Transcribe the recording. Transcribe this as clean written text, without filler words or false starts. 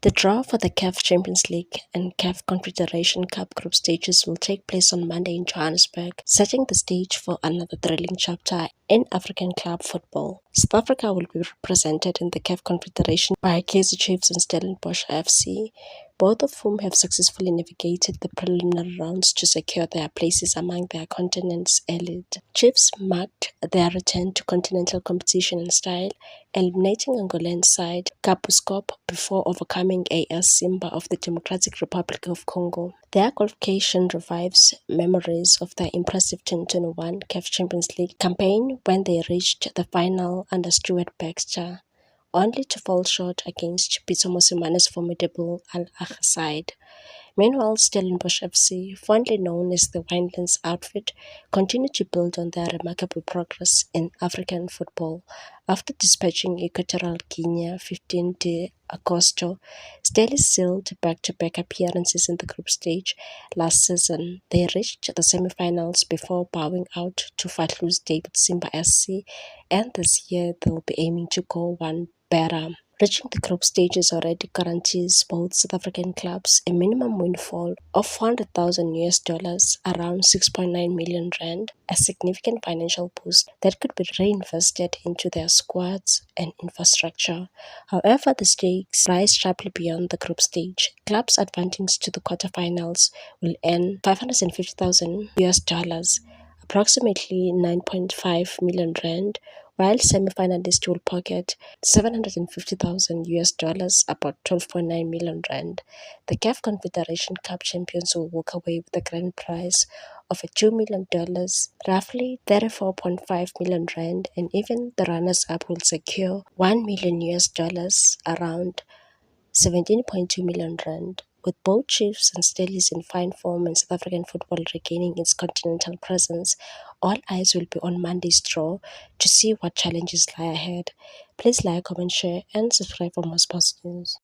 The draw for the CAF Champions League and CAF Confederation Cup group stages will take place on Monday in Johannesburg, setting the stage for another thrilling chapter in African club football. South Africa will be represented in the CAF Confederation by Kaizer Chiefs and Stellenbosch FC, both of whom have successfully navigated the preliminary rounds to secure their places among their continent's elite. Chiefs marked their return to continental competition in style, eliminating Angolan side Kapuskop before overcoming AS Simba of the Democratic Republic of Congo. Their qualification revives memories of their impressive 2021 CAF Champions League campaign when they reached the final under Stuart Baxter, only to fall short against Pitso Mosimane's formidable Al Ahly side. Meanwhile, Stellenbosch FC, fondly known as the Winelands outfit, continue to build on their remarkable progress in African football. After dispatching Equatorial Guinea 15 de Agosto, Stelly sealed back-to-back appearances in the group stage last season. They reached the semi-finals before bowing out to Fatlou's David Simba SC, and this year they'll be aiming to go one better. Reaching the group stages already guarantees both South African clubs a minimum windfall of 400,000 US dollars, around 6.9 million rand, a significant financial boost that could be reinvested into their squads and infrastructure. However, the stakes rise sharply beyond the group stage. Clubs advancing to the quarterfinals will earn 550,000 US dollars, approximately 9.5 million rand, while semi-finalists will pocket 750,000 US dollars, about 12.9 million rand. The CAF Confederation Cup champions will walk away with a grand prize of $2 million, roughly 34.5 million rand, and even the runners-up will secure 1 million US dollars, around 17.2 million rand. With both Chiefs and Stellies in fine form and South African football regaining its continental presence, all eyes will be on Monday's draw to see what challenges lie ahead. Please like, comment, share, and subscribe for more sports news.